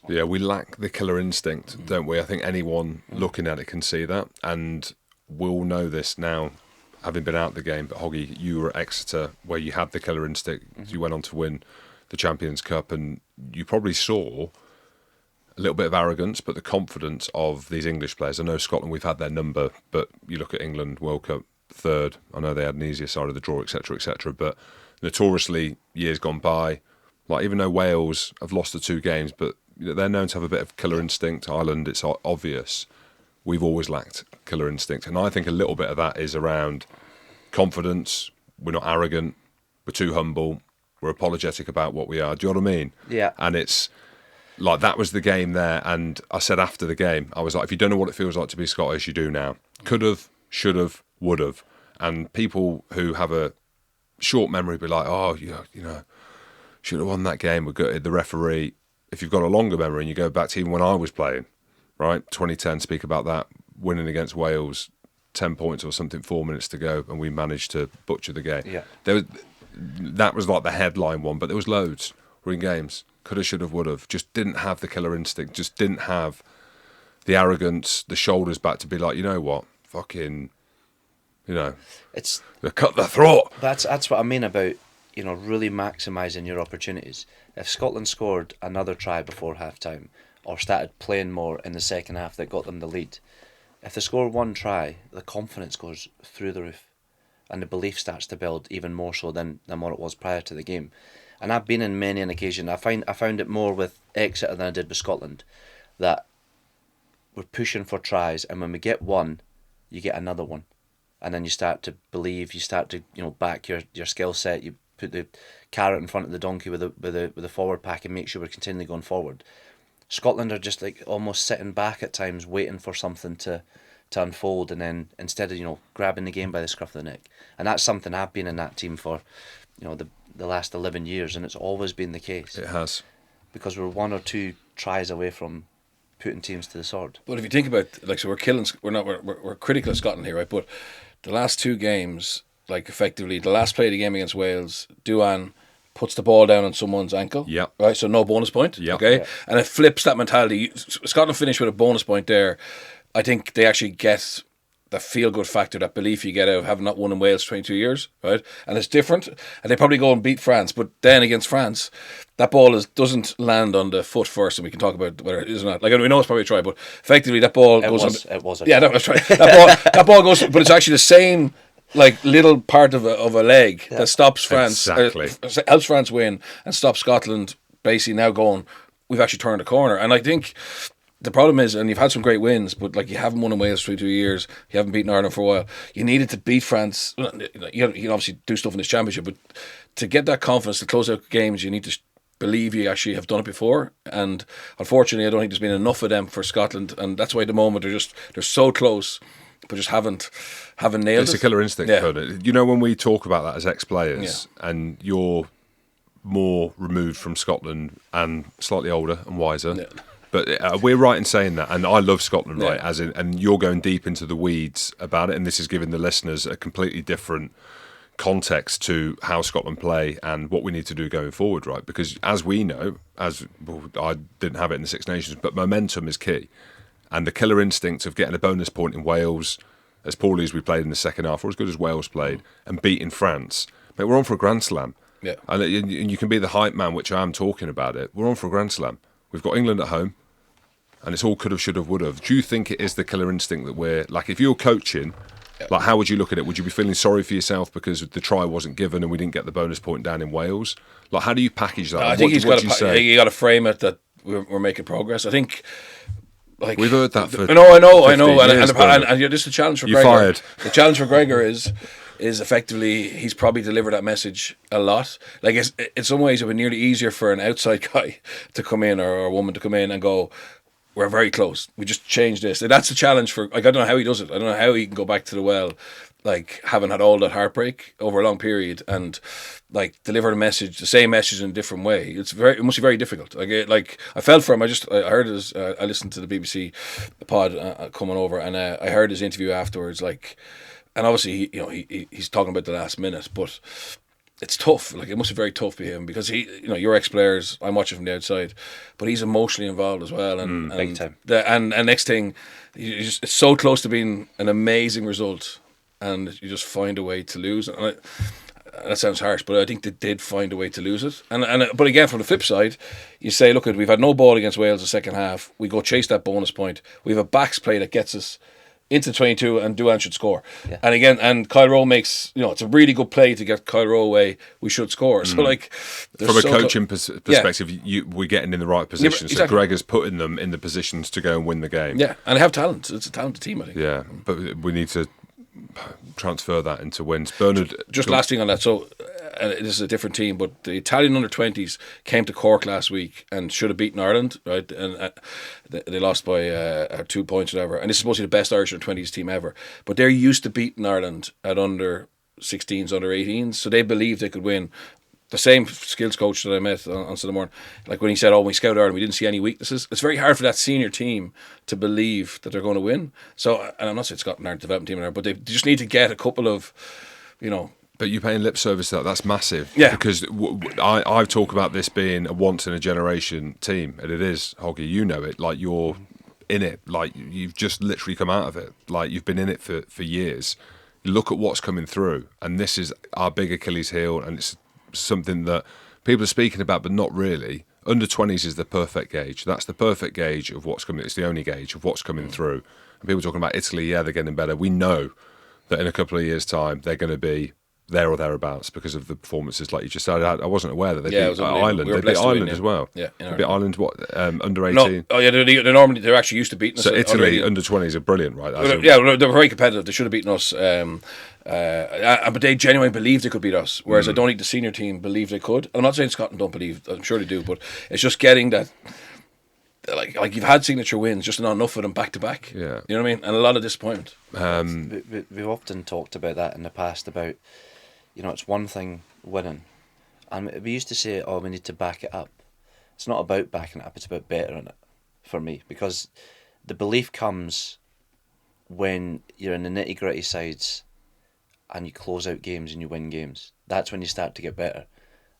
Yeah, we lack the killer instinct, don't we? I think anyone looking at it can see that, and we'll know this now, having been out the game. But Hoggy, you were at Exeter, where you had the killer instinct. You went on to win the Champions Cup, and you probably saw a little bit of arrogance, but the confidence of these English players. I know Scotland, we've had their number, but you look at England, World Cup third. I know they had an easier side of the draw, etc., etc. But notoriously, years gone by, like even though Wales have lost the 2 games, but they're known to have a bit of killer instinct. Ireland, it's obvious. We've always lacked killer instinct, and I think a little bit of that is around confidence. We're not arrogant. We're too humble. We're apologetic about what we are. Do you know what I mean? Yeah. And it's like that was the game there, and I said after the game, I was like, if you don't know what it feels like to be Scottish, you do now. Could have, should have, would have. And people who have a short memory be like, oh, you know, should have won that game. We're good. The referee. If you've got a longer memory and you go back to even when I was playing, right, 2010, speak about that, winning against Wales, 10 points or something, 4 minutes to go, and we managed to butcher the game. Yeah. That was like the headline one, but there was loads. We're in games. Could have, should have, would have. Just didn't have the killer instinct. Just didn't have the arrogance, the shoulders back to be like, you know what, fucking, you know, It's cut the throat. that's what I mean about, you know, really maximising your opportunities. If Scotland scored another try before half time or started playing more in the second half that got them the lead, if they score one try, the confidence goes through the roof and the belief starts to build even more so than what it was prior to the game. And I've been in many an occasion. I found it more with Exeter than I did with Scotland, that we're pushing for tries, and when we get one, you get another one, and then you start to believe. You start to, you know, back your skill set. You put the carrot in front of the donkey with the forward pack and make sure we're continually going forward. Scotland are just like almost sitting back at times, waiting for something to unfold, and then instead of, you know, grabbing the game by the scruff of the neck. And that's something I've been in that team for, you know, the last 11 years, and it's always been the case. It has. Because we're 1 or 2 tries away from putting teams to the sword. But if you think about, like, so we're critical of Scotland here, right? But the last 2 games, like, effectively, the last play of the game against Wales, Duan puts the ball down on someone's ankle. Yeah. Right, so no bonus point. Yeah. Okay. Yeah. And it flips that mentality. Scotland finished with a bonus point there. I think they actually get the feel-good factor, that belief you get out of having not won in Wales 22 years, right? And it's different. And they probably go and beat France. But then against France, that ball doesn't land on the foot first, and we can talk about whether it is or not. Like, we know it's probably a try, but effectively that ball goes on. It was a yeah, try. that was right. That ball goes, but it's actually the same, like, little part of a leg that stops France, Exactly. helps France win, and stops Scotland basically now going, we've actually turned a corner. And I think the problem is, and you've had some great wins, but like, you haven't won in Wales for 2 years, you haven't beaten Ireland for a while. You needed to beat France. You can obviously do stuff in this championship, but to get that confidence to close out games, you need to believe you actually have done it before. And unfortunately, I don't think there's been enough of them for Scotland, and that's why at the moment they're so close, but just haven't nailed it. It's a killer instinct, Yeah. Conan. You know, when we talk about that as ex-players, and you're more removed from Scotland and slightly older and wiser, Yeah. but we're right in saying that. And I love Scotland, right? Yeah. As in, and you're going deep into the weeds about it, and this is giving the listeners a completely different context to how Scotland play and what we need to do going forward, right? Because as we know, I didn't have it in the Six Nations, but momentum is key. And the killer instinct of getting a bonus point in Wales, as poorly as we played in the second half, or as good as Wales played, and beating France. But we're on for a Grand Slam. Yeah. And you can be the hype man, which I am talking about it. We're on for a Grand Slam. We've got England at home, and it's all could have, should have, would have. Do you think it is the killer instinct that we're, like, if you're coaching, like, how would you look at it? Would you be feeling sorry for yourself because the try wasn't given and we didn't get the bonus point down in Wales? Like, how do you package that? I think what do you say? you got to frame it that we're making progress. I think, like, We've heard that for I know, 15 years, and this is the challenge for You're Gregor. fired. The challenge for Gregor is effectively he's probably delivered that message a lot. Like, it's, in some ways, it would be nearly easier for an outside guy to come in or a woman to come in and go, we're very close. We just changed this. And that's the challenge for. Like, I don't know how he does it. I don't know how he can go back to the well, like, having had all that heartbreak over a long period, and like deliver the message, the same message in a different way. It must be very difficult. Like I felt for him. I heard his. I listened to the BBC pod coming over, and I heard his interview afterwards. Like, and obviously he's talking about the last minute, but it's tough. Like, it must be very tough for him because he, you know, you're ex-players. I'm watching from the outside, but he's emotionally involved as well. And Big time. And next thing, it's so close to being an amazing result, and you just find a way to lose. And that sounds harsh, but I think they did find a way to lose it. But again, from the flip side, you say, look, we've had no ball against Wales the second half. We go chase that bonus point. We have a backs play that gets us into 22, and Duan should score. Yeah. And again, and Kyle Rowe makes, you know, it's a really good play to get Kyle Rowe away. We should score. So, like, from a coaching perspective, we're getting in the right position. Exactly. So Gregor's putting them in the positions to go and win the game. Yeah, and they have talent. It's a talented team, I think. Yeah, but we need to transfer that into wins. Bernard, just last thing on that. So this is a different team, but the Italian under-20s came to Cork last week and should have beaten Ireland, right? And they lost by 2 points or whatever. And this is supposed to be the best Irish under-20s team ever. But they're used to beating Ireland at under-16s, under-18s, so they believe they could win. The same skills coach that I met on Sunday morning, like when he said, when we scouted Ireland, we didn't see any weaknesses. It's very hard for that senior team to believe that they're going to win. So, and I'm not saying Scotland aren't a development team, but they just need to get a couple of, you know. But you're paying lip service to that. That's massive. Yeah. Because I talk about this being a once-in-a-generation team, and it is, Hoggy, you know it. Like, you're in it. Like, you've just literally come out of it. Like, you've been in it for years. Look at what's coming through, and this is our big Achilles heel, and it's something that people are speaking about, but not really. Under 20s is the perfect gauge. That's the perfect gauge of what's coming. It's the only gauge of what's coming through. And people talking about Italy, yeah, they're getting better. We know that in a couple of years' time, they're going to be there or thereabouts because of the performances, like you just said. I wasn't aware that they beat Ireland. We they beat Ireland win, as well. Yeah, they beat Ireland, under 18? No, oh yeah, they're actually used to beating us. So Italy under 20s are brilliant, right? Yeah, they were very competitive. They should have beaten us. But they genuinely believed they could beat us, whereas I don't think the senior team believed they could. I'm not saying Scotland don't believe. I'm sure they do, but it's just getting that. Like you've had signature wins, just not enough of them back to back. Yeah, you know what I mean, and a lot of disappointment. We've often talked about that in the past about, you know, it's one thing winning, and we used to say, we need to back it up. It's not about backing it up; it's about bettering it, for me, because the belief comes when you're in the nitty gritty sides, and you close out games and you win games. That's when you start to get better,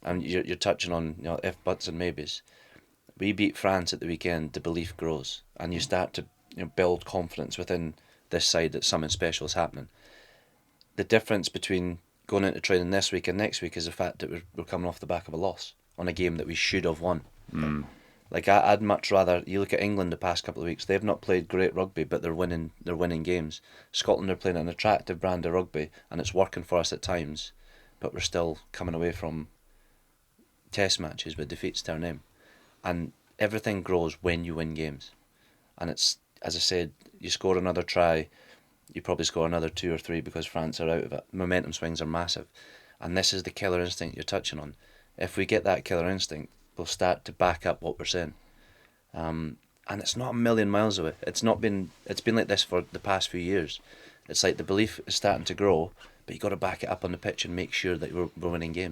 and you're touching on, you know, if, buts and maybes. We beat France at the weekend. The belief grows, and you start to, you know, build confidence within this side that something special is happening. The difference between going into training this week and next week is the fact that we're coming off the back of a loss on a game that we should have won. Like, I'd much rather, you look at England the past couple of weeks, they've not played great rugby, but they're winning games. Scotland are playing an attractive brand of rugby, and it's working for us at times, but we're still coming away from test matches with defeats to our name. And everything grows when you win games. And it's, as I said, you score another try, you probably score another 2 or 3 because France are out of it. Momentum swings are massive. And this is the killer instinct you're touching on. If we get that killer instinct, we'll start to back up what we're saying. And it's not a million miles away. It's been like this for the past few years. It's like the belief is starting to grow, but you got to back it up on the pitch and make sure that we're winning games.